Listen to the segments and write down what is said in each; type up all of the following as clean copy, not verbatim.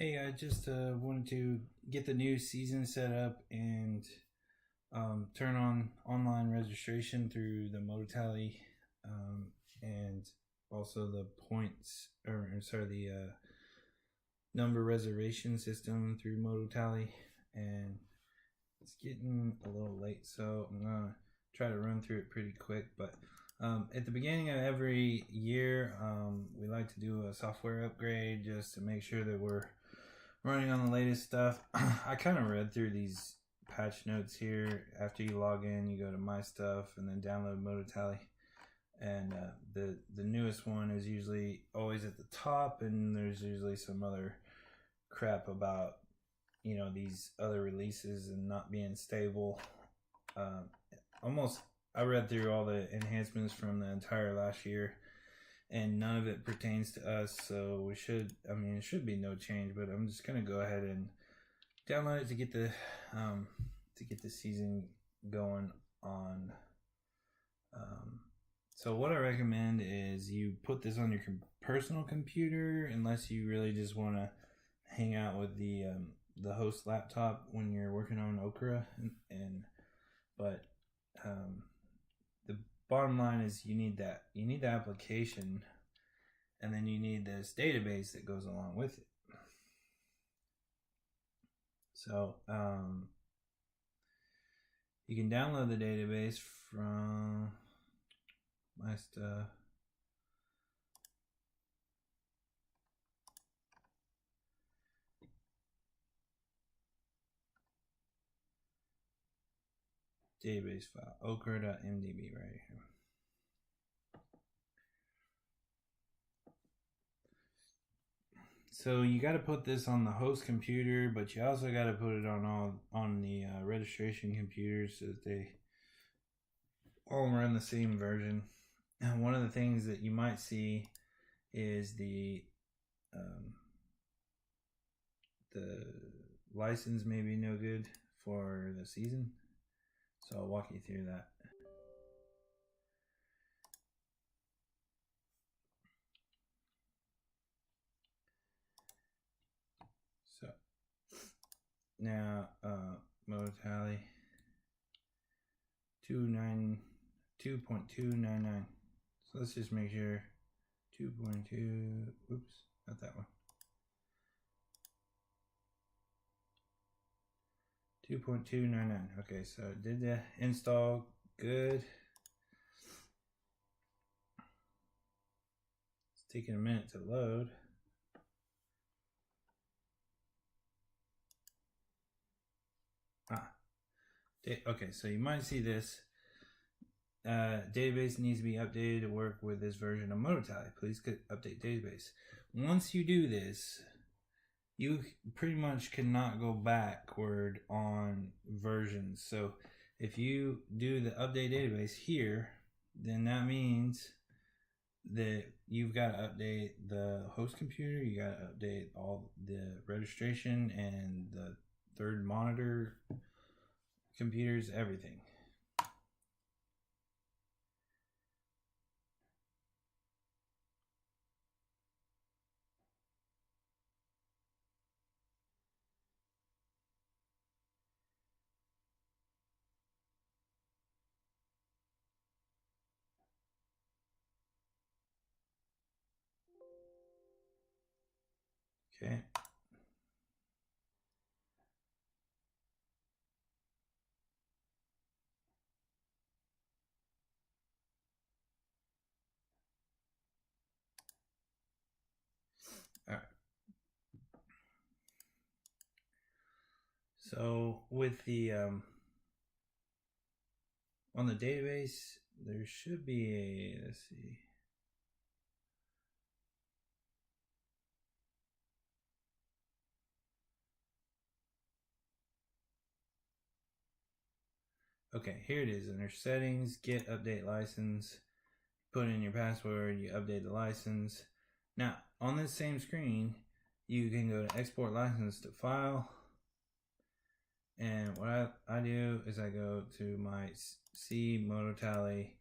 Hey, I just wanted to get the new season set up and turn on online registration through the Moto Tally, and also the points, the number reservation system through Moto Tally. And it's getting a little late, so I'm gonna try to run through it pretty quick. But at the beginning of every year, we like to do a software upgrade just to make sure that we're running on the latest stuff. I kind of read through these patch notes here. After you log in, you go to My Stuff and then download Moto Tally. And the newest one is usually always at the top, and there's usually some other crap about these other releases and not being stable. I read through all the enhancements from the entire last year, and none of it pertains to us, so it should be no change. But I'm just gonna go ahead and download it to get the season going on. So what I recommend is you put this on your personal computer, unless you really just want to hang out with the host laptop when you're working on Okra. But the bottom line is you need the application, and then you need this database that goes along with it. So you can download the database from My Stuff. Database file, okra.mdb right here. So you got to put this on the host computer, but you also got to put it on the registration computers so that they all run the same version. And one of the things that you might see is the license may be no good for the season. So I'll walk you through that. So now Moto Tally 2.299. So let's just make sure 2.2. Oops, not that one. 2.299. Okay, so did the install good. It's taking a minute to load. Okay, so you might see this. Database needs to be updated to work with this version of Moto Tally. Please update database. Once you do this, you pretty much cannot go backward on versions. So if you do the update database here, then that means that you've got to update the host computer, you got to update all the registration and the third monitor computers, everything. Okay. All right. So with the on the database, there should be a, let's see. Okay, here it is under settings, get update license, put in your password, you update the license. Now, on this same screen, you can go to export license to file. And what I do is I go to my C Moto Tally,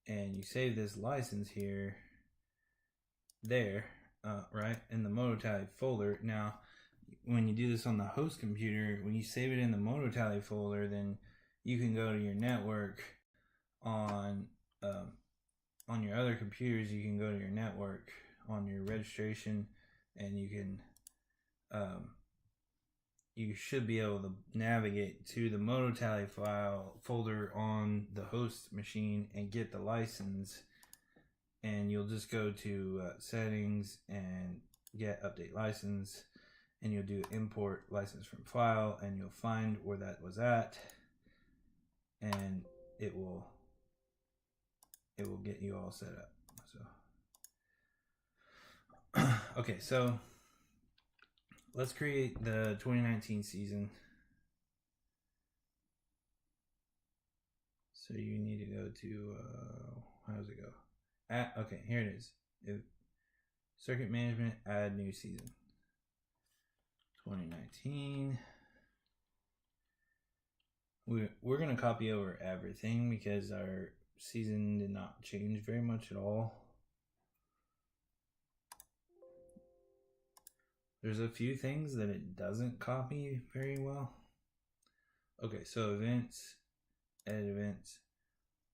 and you save this license right in the Moto Tally folder. Now, when you do this on the host computer, when you save it in the MotoTally folder, then you can go to your network on your other computers. You can go to your network on your registration, and you can you should be able to navigate to the MotoTally file folder on the host machine and get the license. And you'll just go to settings and get update license, and you'll do import license from file, and you'll find where that was at, and it will get you all set up. So okay, so let's create the 2019 season. So you need to go to how does it go? Okay, here it is. Circuit management, add new season. 2019. We're going to copy over everything because our season did not change very much at all. There's a few things that it doesn't copy very well. Okay, so events, edit events.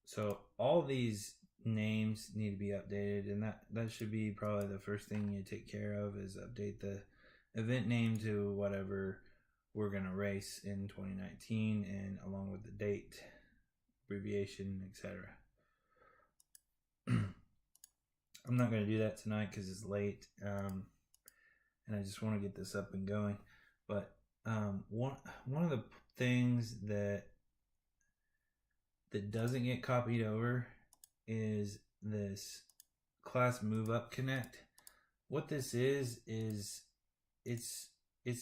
So all these names need to be updated, and that should be probably the first thing you take care of, is update the event name to whatever we're going to race in 2019, and along with the date, abbreviation, etc. I'm not going to do that tonight because it's late, and I just want to get this up and going. But one of the things that doesn't get copied over is this class move up connect. What this is it's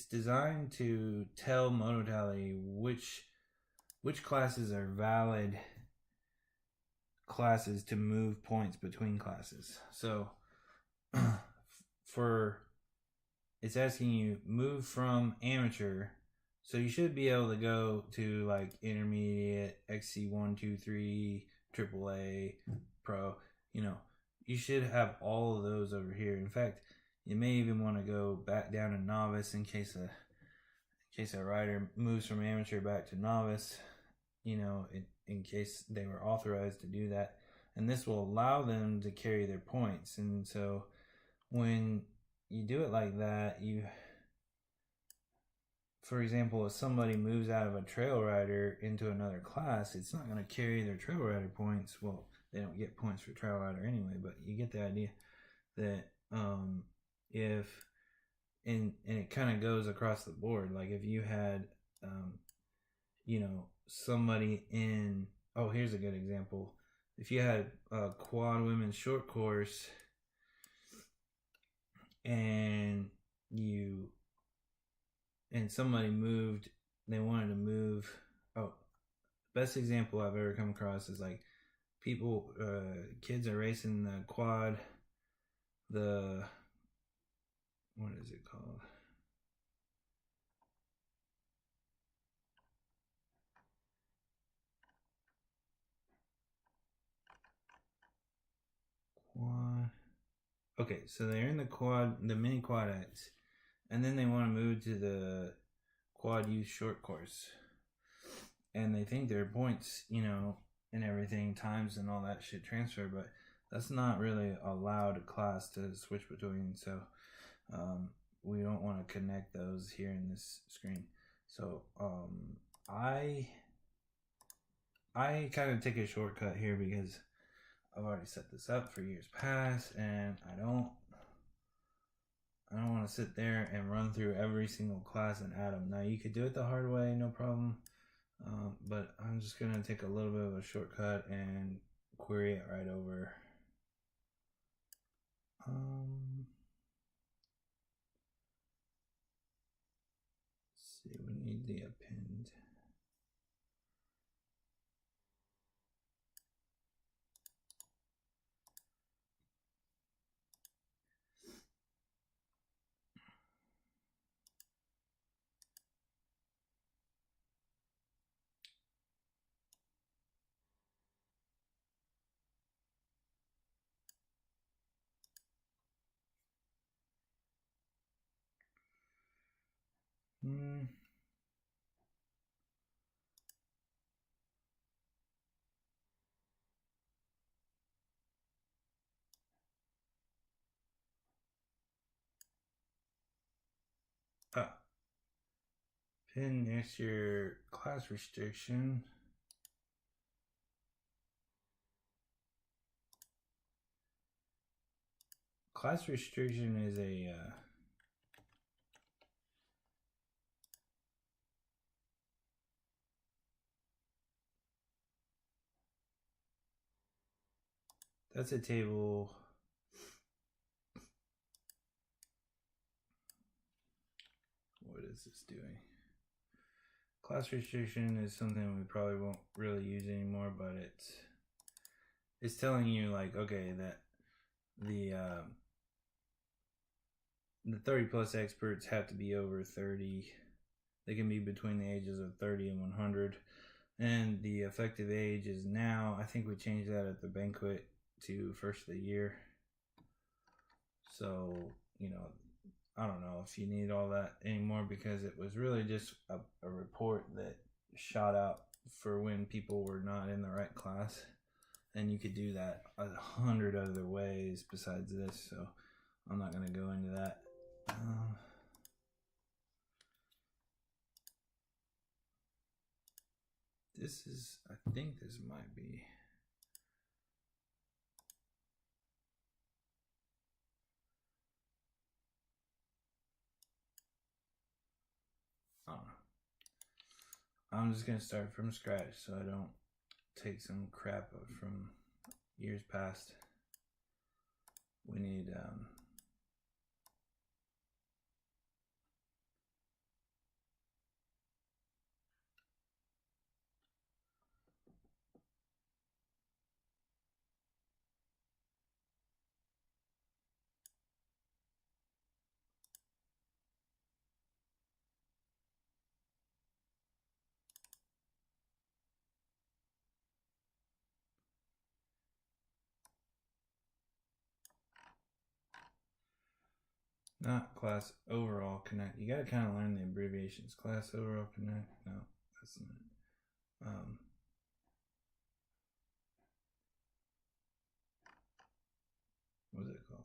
designed to tell MotoTally which classes are valid classes to move points between classes. So it's asking you move from amateur, so you should be able to go to like intermediate, XC1, 2, 3, AAA, Pro. You should have all of those over here. In fact, you may even want to go back down to novice in case a rider moves from amateur back to novice, in case they were authorized to do that. And this will allow them to carry their points. And so when you do it like that, for example, if somebody moves out of a trail rider into another class, it's not going to carry their trail rider points. Well, they don't get points for trail rider anyway, but you get the idea that if and it kind of goes across the board. Like if you had somebody in, here's a good example. If you had a quad women's short course and somebody moved, they wanted to move. Best example I've ever come across is like kids are racing the quad, what is it called? Quad. Okay, so they're in the mini quad X, and then they want to move to the quad youth short course, and they think their points, and everything, times and all that should transfer, but that's not really allowed class to switch between. So we don't want to connect those here in this screen. So I kind of take a shortcut here because I've already set this up for years past, and I don't want to sit there and run through every single class and add them. Now you could do it the hard way, no problem, but I'm just gonna take a little bit of a shortcut and query it right over. Let's see, we need the append. Ah, pin next to your class restriction. Class restriction is a that's a table. What is this doing? Class restriction is something we probably won't really use anymore, but it's telling you like, okay, that the 30 plus experts have to be over 30. They can be between the ages of 30 and 100. And the effective age is now, I think we changed that at the banquet to first of the year. So, I don't know if you need all that anymore, because it was really just a report that shot out for when people were not in the right class. And you could do that 100 other ways besides this, so I'm not going to go into that. I think this might be. I don't know. I'm just going to start from scratch so I don't take some crap from years past. We need not class overall connect. You got to kind of learn the abbreviations. Class overall connect. No, that's not. What is it called?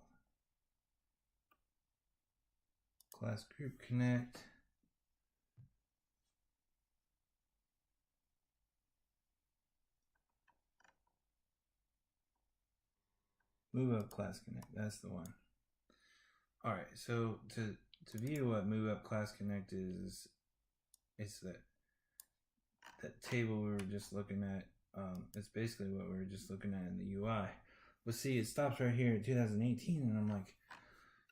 Class group connect. Move up class connect. That's the one. All right. So to view what move up class connect is, it's that table we were just looking at. It's basically what we were just looking at in the UI. But see, it stops right here at 2018, and I'm like,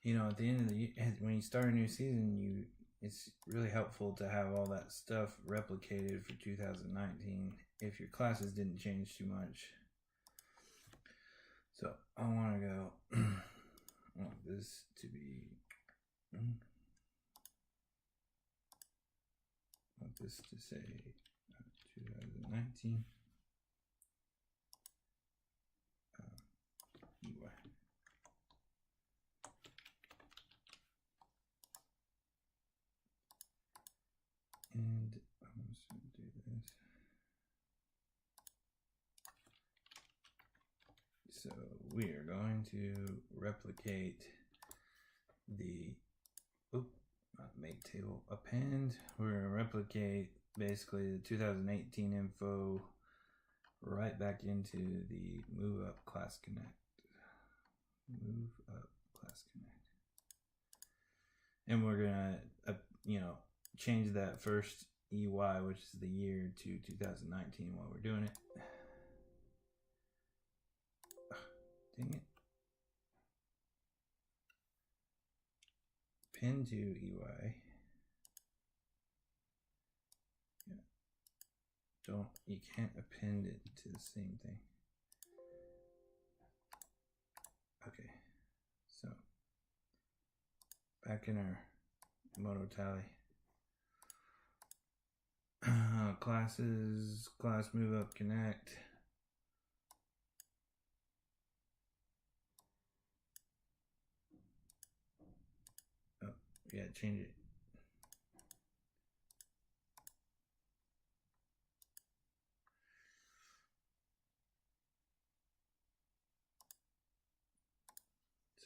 at the end of the year, when you start a new season, it's really helpful to have all that stuff replicated for 2019 if your classes didn't change too much. So I want to go. I want this to be. I want this to say 2019. UI. And I'm just going to do this. So we are going to replicate the make table append. We're going to replicate basically the 2018 info right back into the move up class connect. Move up class connect. And we're going to change that first EY, which is the year, to 2019 while we're doing it. Dang it. Pin to EY. Yeah. You can't append it to the same thing. Okay. So back in our Moto Tally. Classes, class move up connect. Oh, yeah, change it.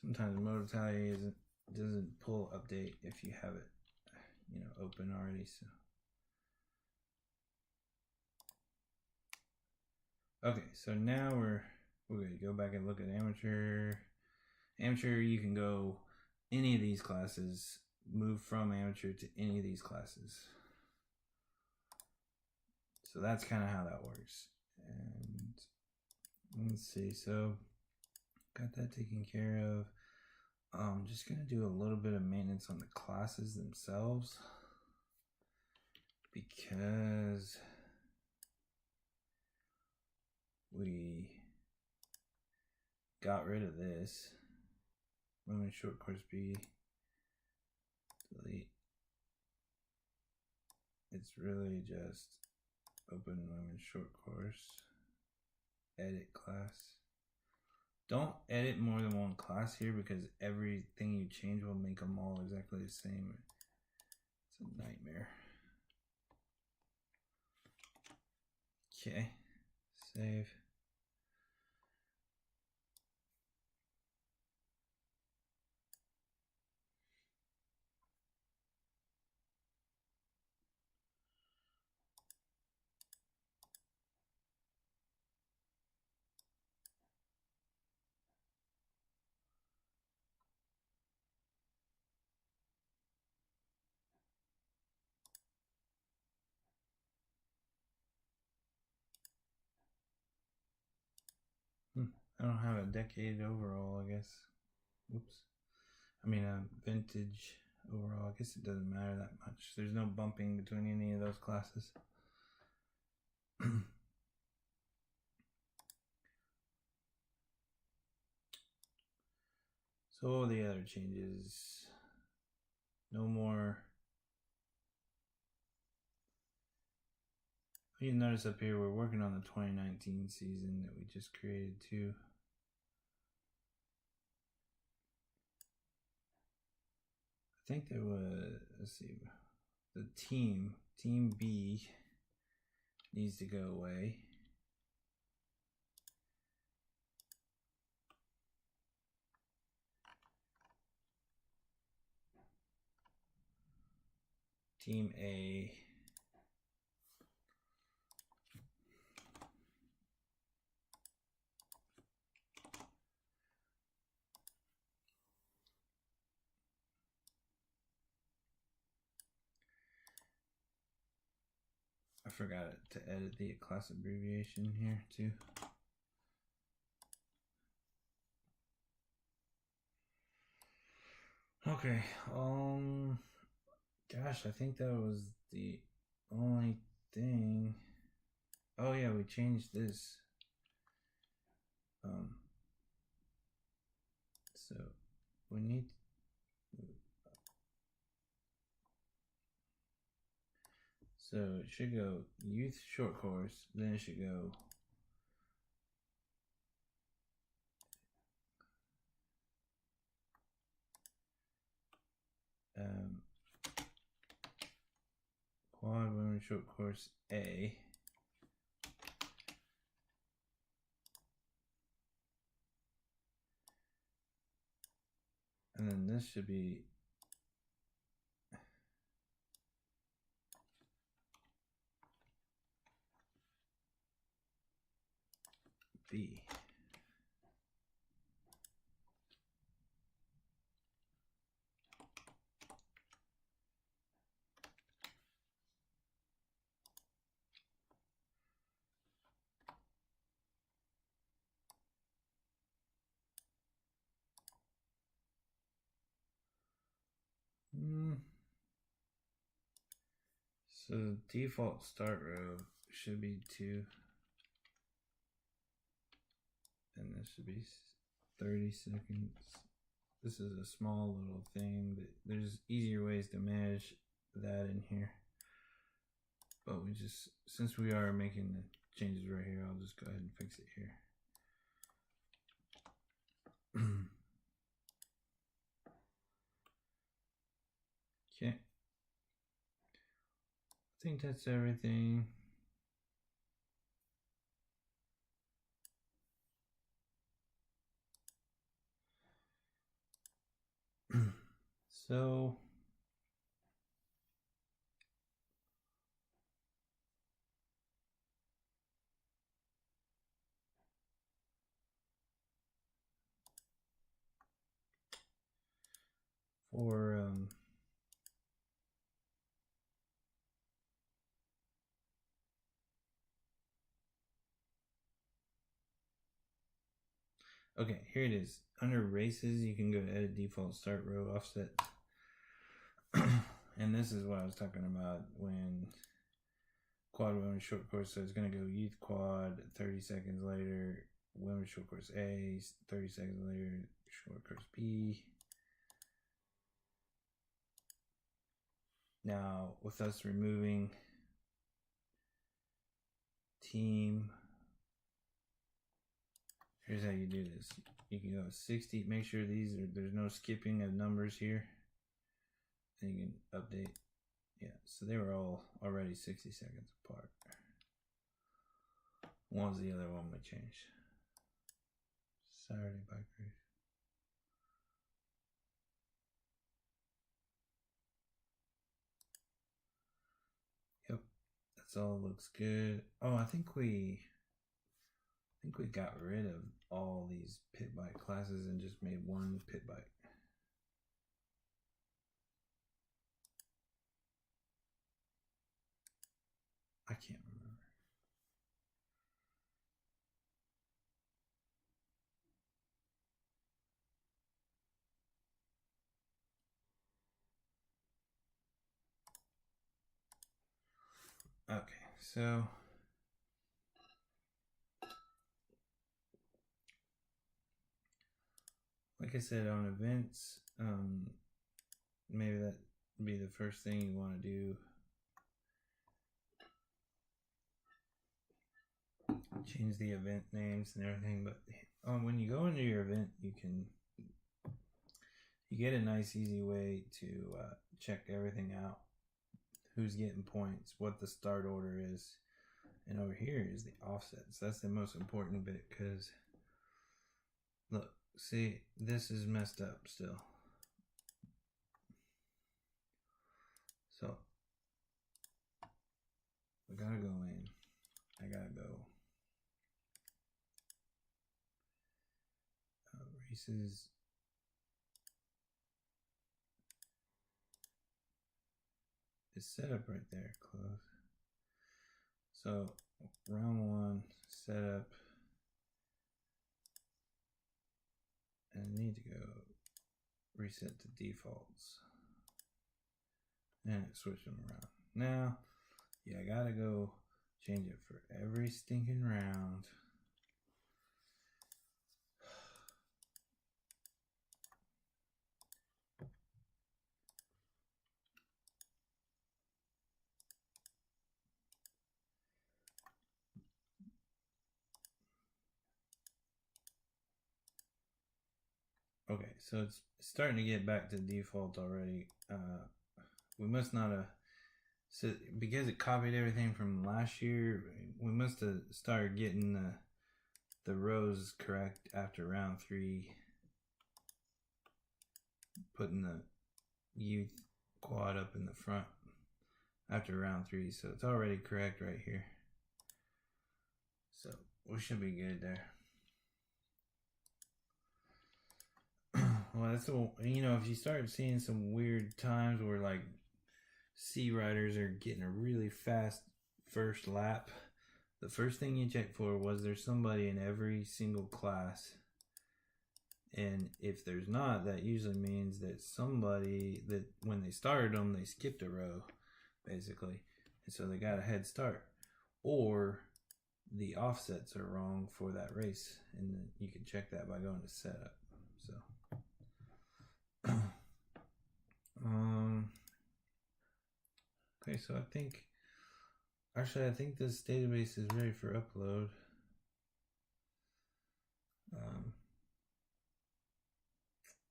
sometimes Motor Tally doesn't pull update if you have it, open already. So okay, so now we're going to go back and look at amateur. Amateur, you can go any of these classes, move from amateur to any of these classes. So that's kind of how that works. And let's see, so got that taken care of. I'm just going to do a little bit of maintenance on the classes themselves because we got rid of this. Women's short course B, delete. It's really just open women's short course, edit class. Don't edit more than one class here because everything you change will make them all exactly the same. It's a nightmare. Okay, save. I don't have a decade overall, I guess. Oops. I mean, a vintage overall. I guess it doesn't matter that much. There's no bumping between any of those classes. So what are the other changes? No more. You notice up here we're working on the 2019 season that we just created too. I think there was, let's see, the team B needs to go away. Team A. I forgot to edit the class abbreviation here too. Okay, gosh, I think that was the only thing. Oh yeah, we changed this. So we need to move up. So it should go youth short course, then it should go quad women short course A. And then this should be B. So the default start row should be 2. And this should be 30 seconds. This is a small little thing, but there's easier ways to manage that in here. But we just, since we are making the changes right here, I'll just go ahead and fix it here. Okay. I think that's everything. So for okay, here it is. Under races, you can go to edit default start row offset. And this is what I was talking about when quad women's short course. So it's going to go youth quad 30 seconds later, women's short course A 30 seconds later, short course B. Now with us removing team, here's how you do this. You can go 60, make sure there's no skipping of numbers here. And you can update. Yeah, so they were all already 60 seconds apart. What was the other one we changed? Saturday bike race. Yep, that's all looks good. Oh, I think we got rid of all these pit bike classes and just made one pit bike. I can't remember. Okay, so like I said, on events, maybe that would be the first thing you want to do. Change the event names and everything, but when you go into your event, you get a nice easy way to check everything out, who's getting points, what the start order is, and over here is the offsets. That's the most important bit, because look, see, this is messed up still. So I gotta go in. I gotta go races. Is set up right there. Close. So round one setup, and I need to go reset to defaults and switch them around. Now, yeah, I gotta go change it for every stinking round. Okay, so it's starting to get back to default already. We must not have, so because it copied everything from last year, we must have started getting the rows correct after round 3, putting the youth quad up in the front after round 3. So it's already correct right here. So we should be good there. Well, that's if you start seeing some weird times where like C riders are getting a really fast first lap, the first thing you check for was there somebody in every single class. And if there's not, that usually means that somebody that when they started them, they skipped a row, basically. And so they got a head start. Or the offsets are wrong for that race. And you can check that by going to setup. So okay, so I think this database is ready for upload.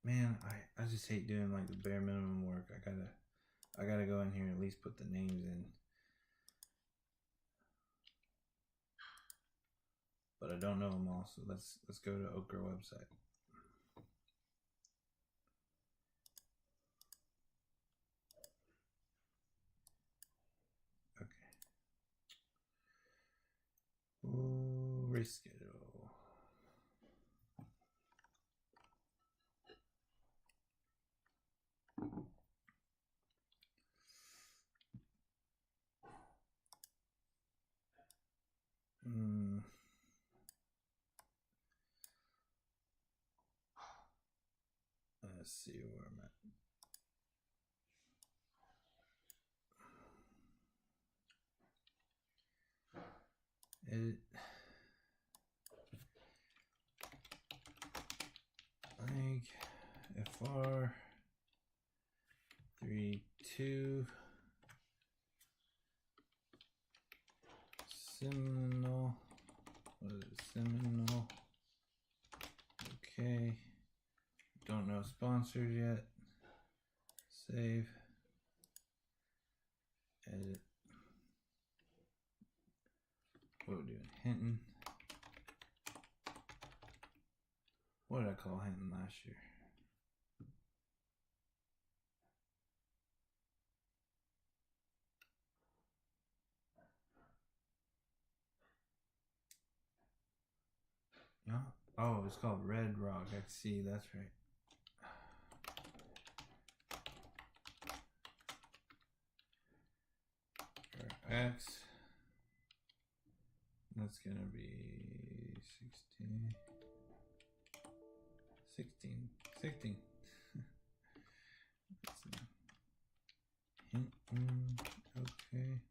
Man, I just hate doing like the bare minimum work. I gotta go in here and at least put the names in. But I don't know them all, so let's go to Okra website. delivery schedule. Let's see where I'm at. Edit. Like FR 3.2 Seminole. What is it? Seminole. Okay. Don't know sponsors yet. Save. Edit. What are we doing? Hinton. What did I call Hinton last year? No? Oh, it's called Red Rock. I see. That's right. X. That's gonna be 16. 16. 16. Hinton. Okay.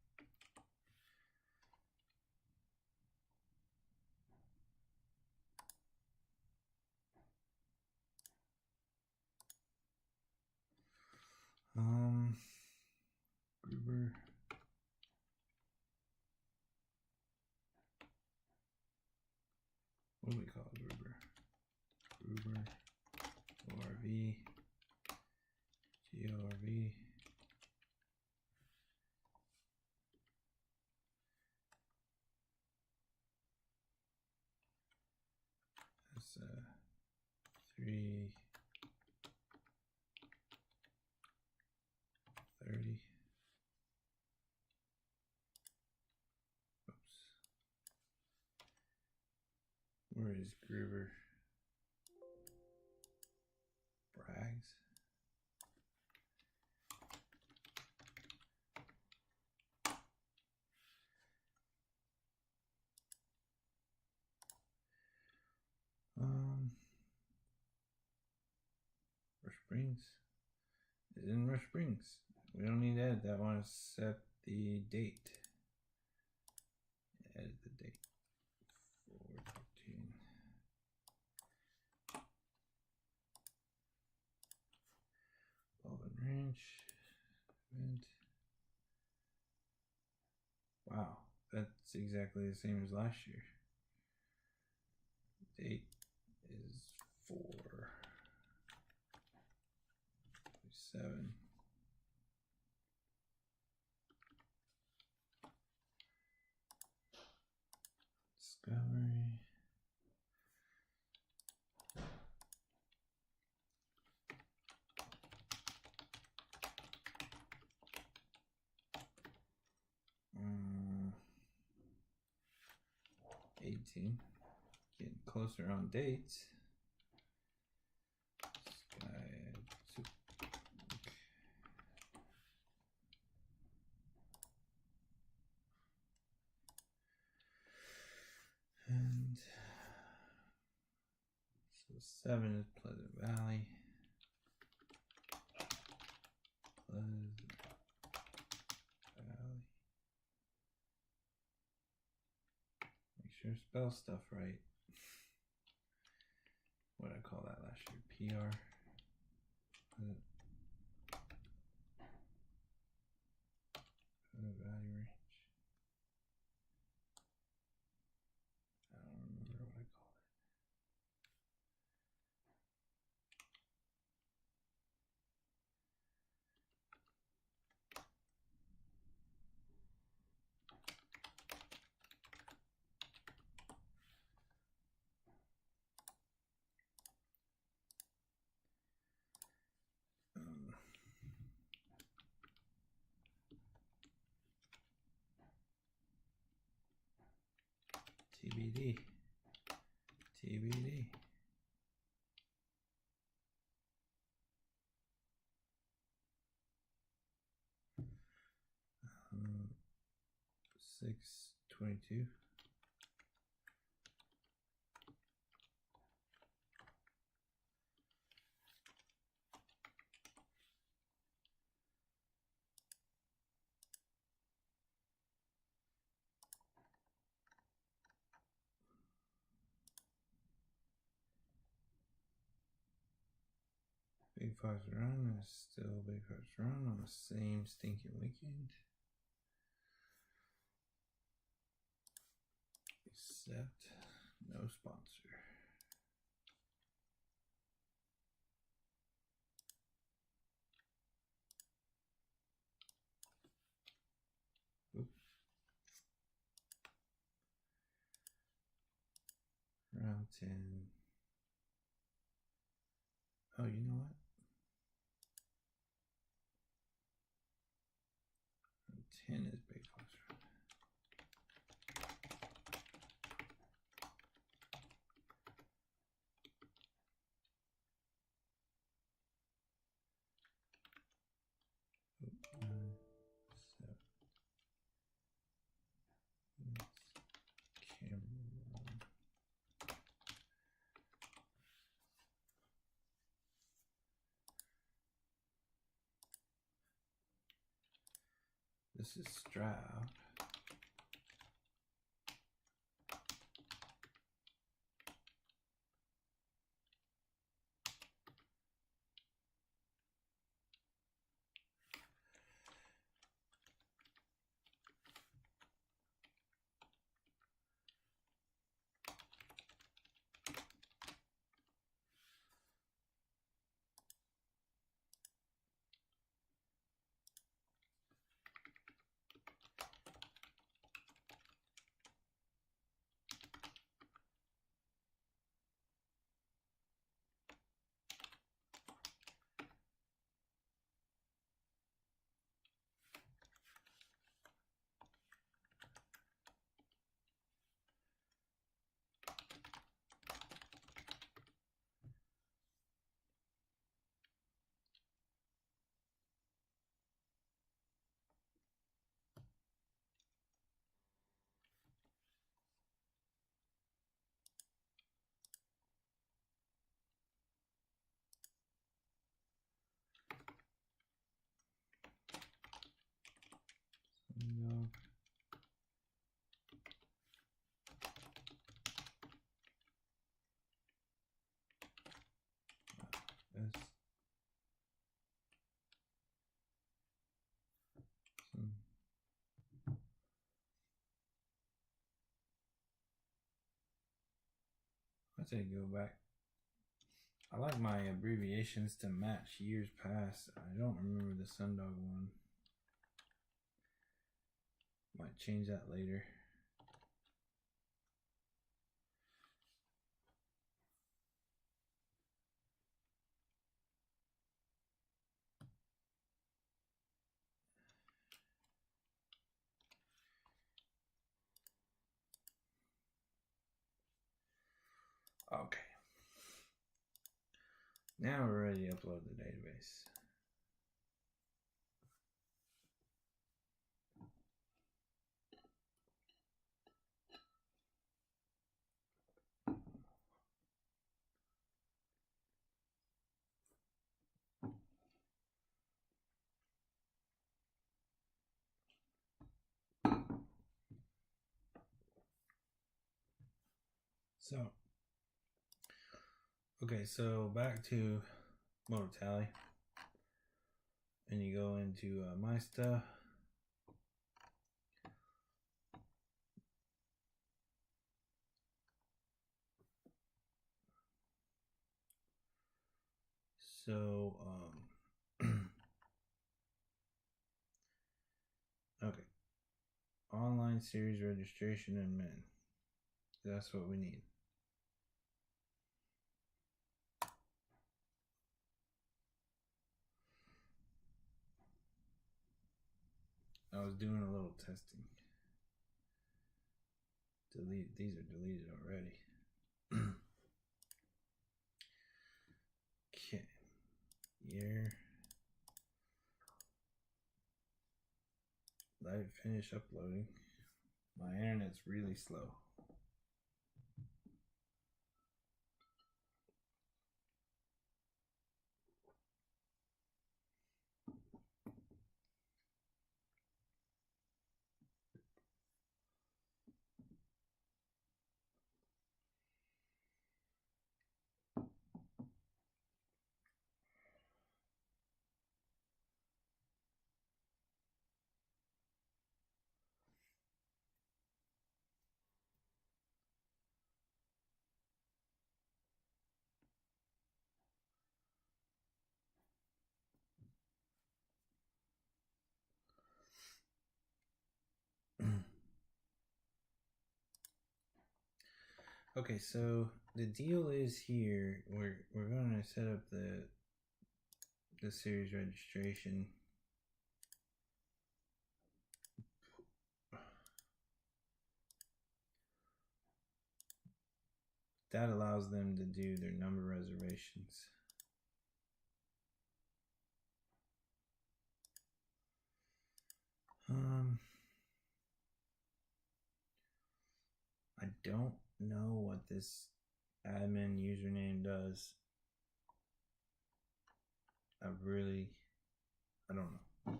Gruber. What do we call Gruber? Gruber. ORV. GORV. That's 330. Oops. Where is Gruber? Brags. Rush Springs. It's in Rush Springs. We don't need to edit that. I want to set the date. Edit the date. 4/13. Baldwin Ranch. Event. Wow, that's exactly the same as last year. Date is 4/7. Discovery. Mm, 18. Getting closer on dates. Sky 2. Okay. And so 7 is Pleasant Valley. Pleasant Valley. Make sure to spell stuff right. What did I call that last year? PR. Value range. I don't remember what I called it. TBD. TBD. Um, 622. Big Fox Run is still Big Fox Run on the same stinking weekend. Except no sponsor. Oop. Round 10. Oh, you know what? Round 10 is Big Fox Run. Oop, 9, 7. Camera. This is Stroud. No. This. I say go back. I like my abbreviations to match years past. I don't remember the Sundog one. Might change that later. Okay. Now we're ready to upload the database. So, okay, so back to Motor Tally. And you go into My Stuff. So, okay. Online series registration and men. That's what we need. I was doing a little testing. Delete. These are deleted already. year. Let it finish uploading. My internet's really slow. Okay, so the deal is here. We're going to set up the series registration. That allows them to do their number reservations. I don't know what this admin username does. I don't know.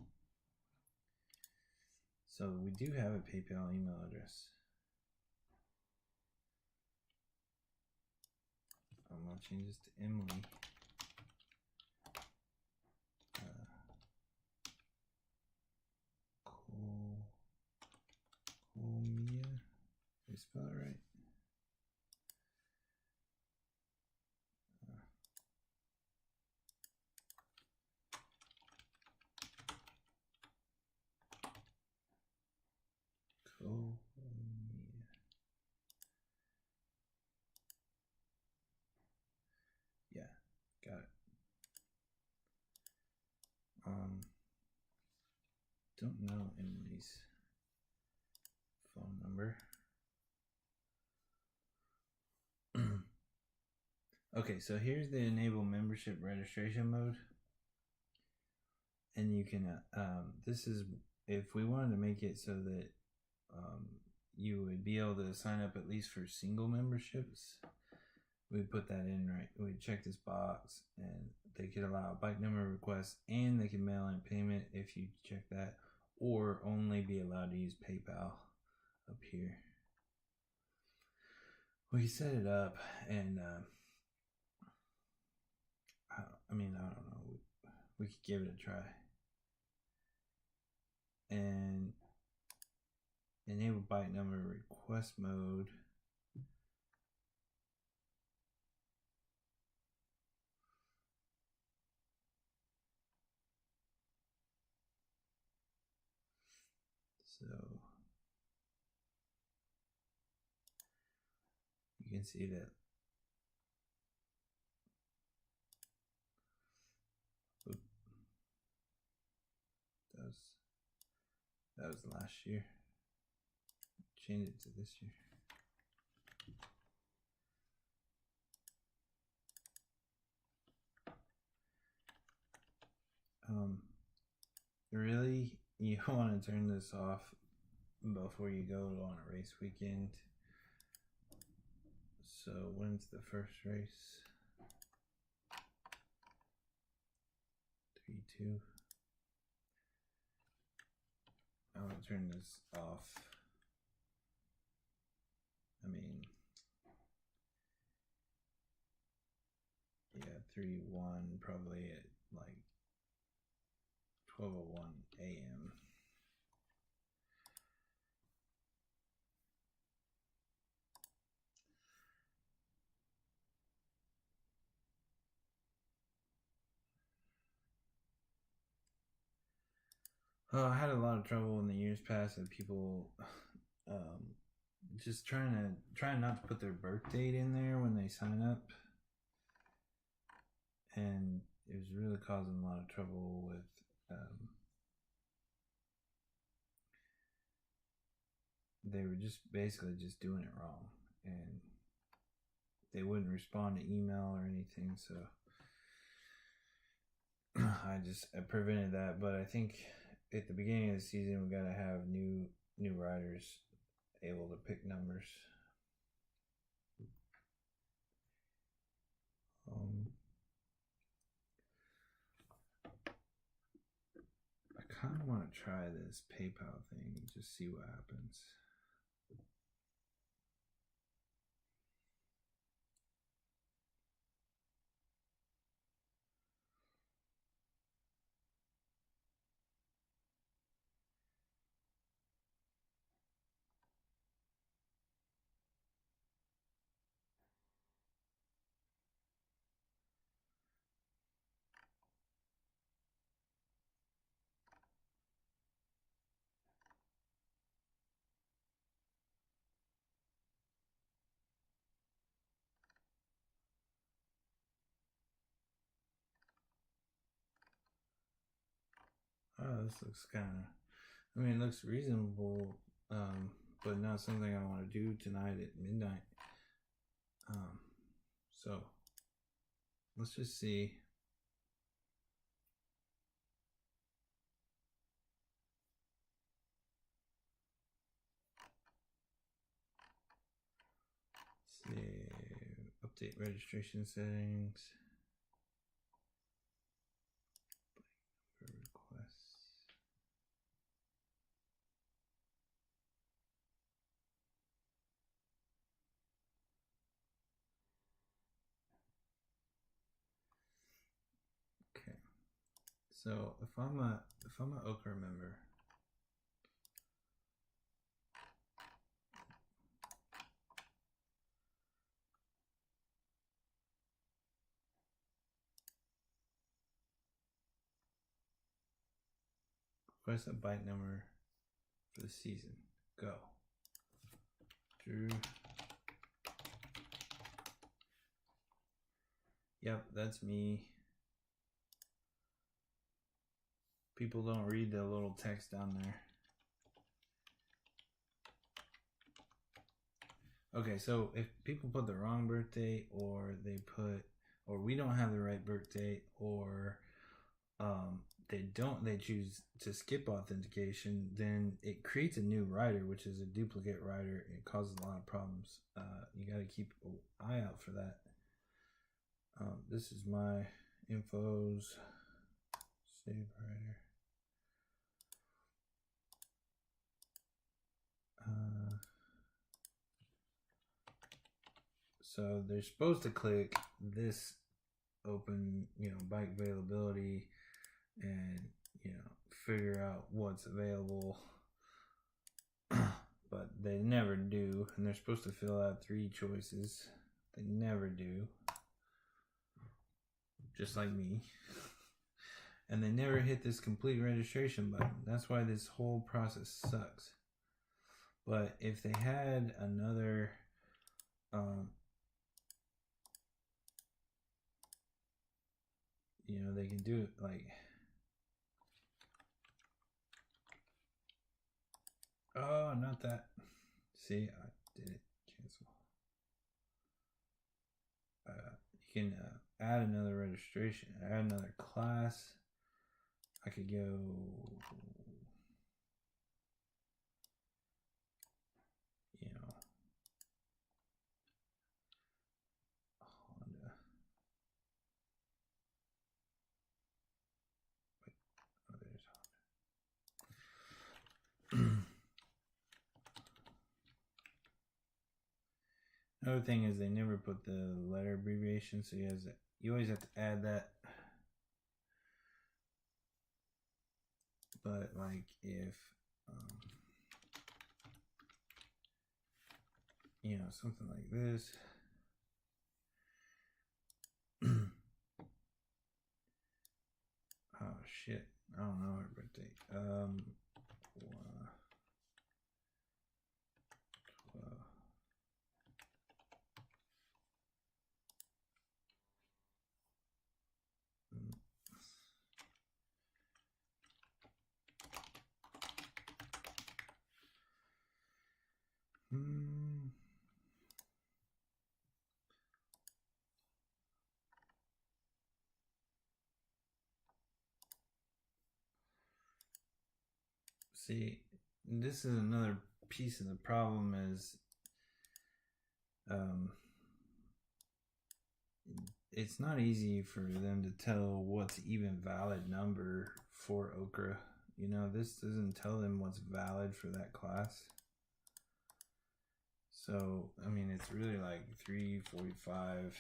So we do have a PayPal email address. I'm gonna change this to Emily. Cool Media. Did I spell it right? Cool Media. Yeah, got it. Don't know Emily's phone number. Okay, so here's the enable membership registration mode. And you can, this is, if we wanted to make it so that you would be able to sign up at least for single memberships, we put that in, right? We check this box and they could allow bike number requests and they can mail in payment if you check that, or only be allowed to use PayPal up here. We set it up and I don't know. We could give it a try. And enable bike number request mode. So you can see that that was last year. Change it to this year. Really, you want to turn this off before you go on a race weekend. So when's the first race? 3-2. I'm gonna turn this off. Yeah, 3-1 probably at like 12:01 a.m. I had a lot of trouble in the years past with people just trying not to put their birth date in there when they sign up, and it was really causing a lot of trouble with they were just basically just doing it wrong, and they wouldn't respond to email or anything. So I prevented that, but I think at the beginning of the season we gotta have new riders able to pick numbers. I kind of want to try this PayPal thing and just see what happens. Oh, this looks kind of. I mean, it looks reasonable, but not something I want to do tonight at midnight. So let's just see. Save, update registration settings. Requests. Okay. So if I'm a Okra member, request a bite number for the season. Go. Drew. Yep, that's me. People don't read the little text down there. Okay, so if people put the wrong birthday, or we don't have the right birthday, or they choose to skip authentication, then it creates a new rider, which is a duplicate rider. It causes a lot of problems. You got to keep an eye out for that. This is my infos. Save rider. So they're supposed to click this open, bike availability, and figure out what's available, but they never do. And they're supposed to fill out 3 choices. They never do, just like me. And they never hit this complete registration button. That's why this whole process sucks. But if they had another they can do it like, oh, not that. See, I did it. Cancel. You can add another registration, add another class. I could go. Honda. Wait, oh, there's Honda. Another thing is they never put the letter abbreviation, so you always have to add that. But like if something like this. Oh shit! I don't know her birthday. 12. See, this is another piece of the problem is it's not easy for them to tell what's even valid number for okra. This doesn't tell them what's valid for that class. So, I mean, it's really like 345,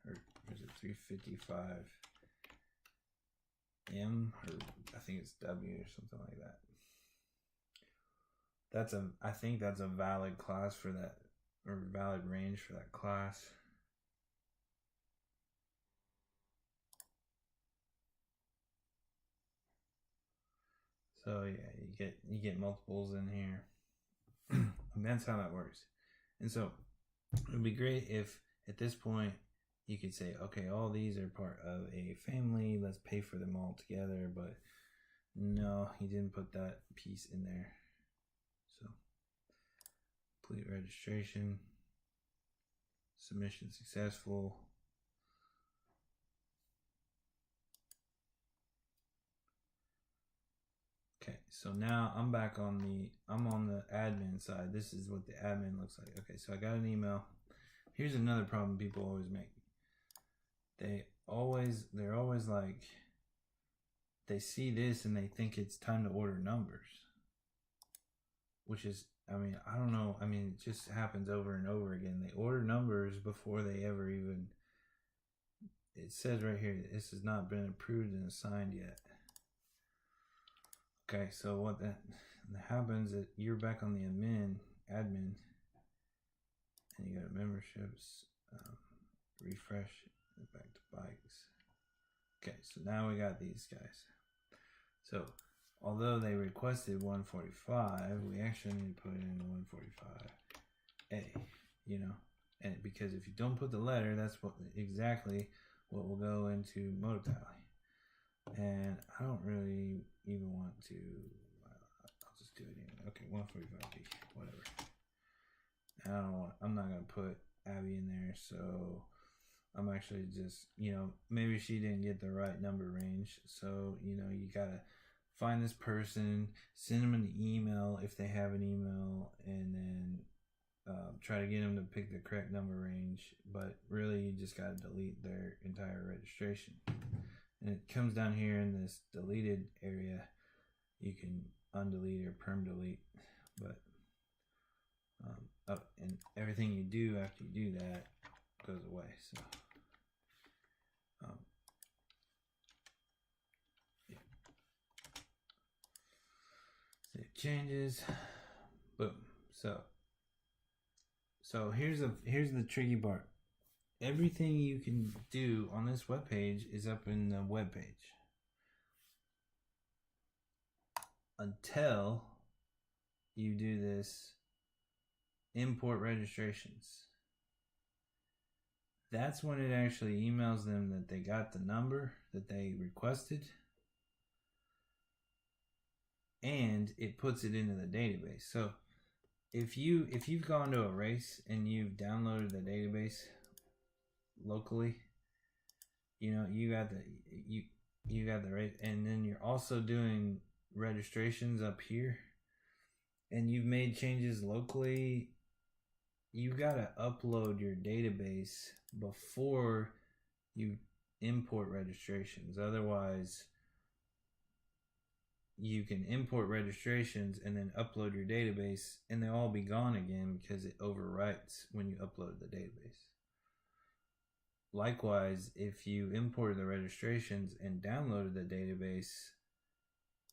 or is it 355 M, or I think it's W or something like that. I think that's a valid class for that, or valid range for that class. So yeah, you get multiples in here. And that's how that works. And so it would be great if at this point you could say, okay, all these are part of a family, let's pay for them all together. But no, he didn't put that piece in there. So complete registration, submission successful. Okay, so now I'm on the admin side. This is what the admin looks like. Okay, so I got an email. Here's another problem people always make. They're always like, they see this and they think it's time to order numbers. Which is, I mean, I don't know. I mean, it just happens over and over again. They order numbers before they ever even, it says right here, this has not been approved and assigned yet. Okay, so what that happens is you're back on the admin, and you go to memberships, refresh, back to bikes. Okay, so now we got these guys. So although they requested 145, we actually need to put in 145A, and because if you don't put the letter, that's exactly what will go into MotoTally. And I don't really even want to, I'll just do it anyway. Okay, 145B, whatever. I'm not going to put Abby in there, so I'm actually just, maybe she didn't get the right number range. So, you got to find this person, send them an email if they have an email, and then try to get them to pick the correct number range. But really, you just got to delete their entire registration. And it comes down here in this deleted area. You can undelete or perm delete, but and everything you do after you do that goes away. So yeah, save changes, boom. So here's the tricky part. Everything you can do on this web page is up in the web page until you do this import registrations. That's when it actually emails them that they got the number that they requested, and it puts it into the database. So if you've gone to a race and you've downloaded the database locally, you got the race, and then you're also doing registrations up here, and you've made changes locally, you got to upload your database before you import registrations. Otherwise, you can import registrations and then upload your database, and they'll all be gone again because it overwrites when you upload the database. Likewise, if you imported the registrations and downloaded the database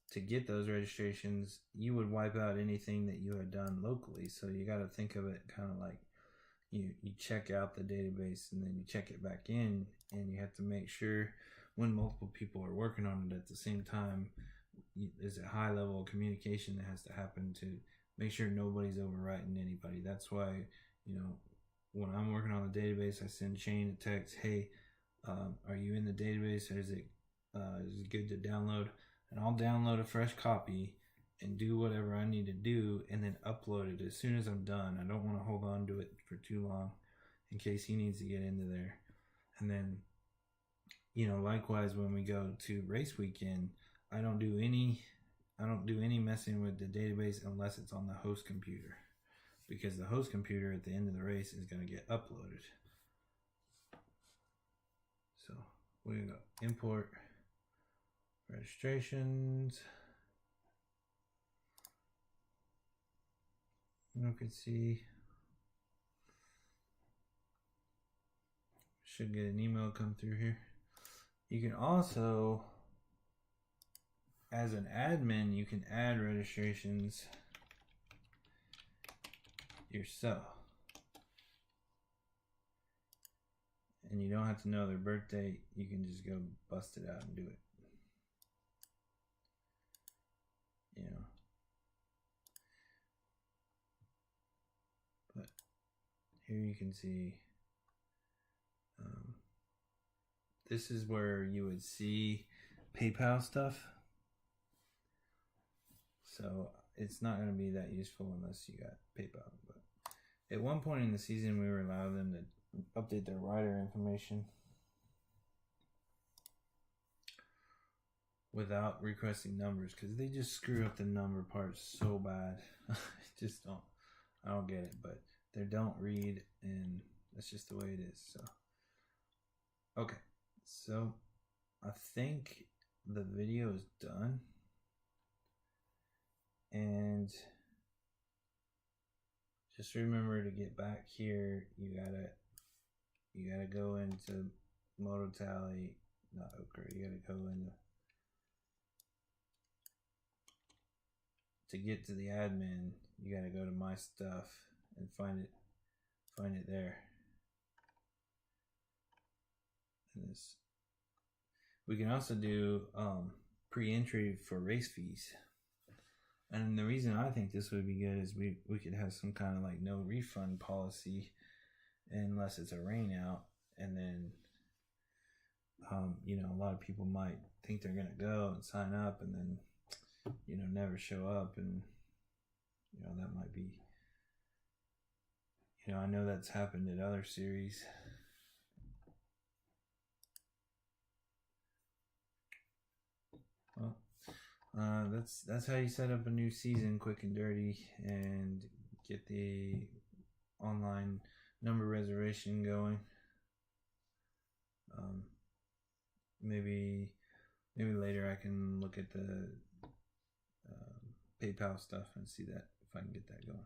to get those registrations, you would wipe out anything that you had done locally. So you got to think of it kind of like you check out the database and then you check it back in, and you have to make sure when multiple people are working on it at the same time, there's a high level of communication that has to happen to make sure nobody's overwriting anybody. That's why, when I'm working on the database, I send Shane a text, hey, are you in the database? Is it good to download? And I'll download a fresh copy and do whatever I need to do, and then upload it as soon as I'm done. I don't want to hold on to it for too long in case he needs to get into there. And then, likewise, when we go to race weekend, I don't do any I don't do any messing with the database unless it's on the host computer, because the host computer at the end of the race is going to get uploaded. So we go import registrations. You can see, should get an email come through here. You can also, as an admin, you can add registrations yourself. And you don't have to know their birthday. You can just go bust it out and do it. You know. But here you can see, this is where you would see PayPal stuff. So it's not going to be that useful unless you got PayPal. But at one point in the season, we were allowing them to update their rider information without requesting numbers, because they just screw up the number part so bad. I don't get it, but they don't read, and that's just the way it is. So okay, so I think the video is done, and just remember to get back here. You gotta go into Moto Tally, not Okra. You gotta go into, to get to the admin, you gotta go to my stuff and find it there. And this, we can also do pre-entry for race fees. And the reason I think this would be good is we could have some kind of like no refund policy unless it's a rain out, and then you know, a lot of people might think they're gonna go and sign up and then, you know, never show up, and you know, that might be, you know, I know that's happened at other series. Well, that's how you set up a new season quick and dirty and get the online number reservation going. Maybe later I can look at the PayPal stuff and see that if I can get that going.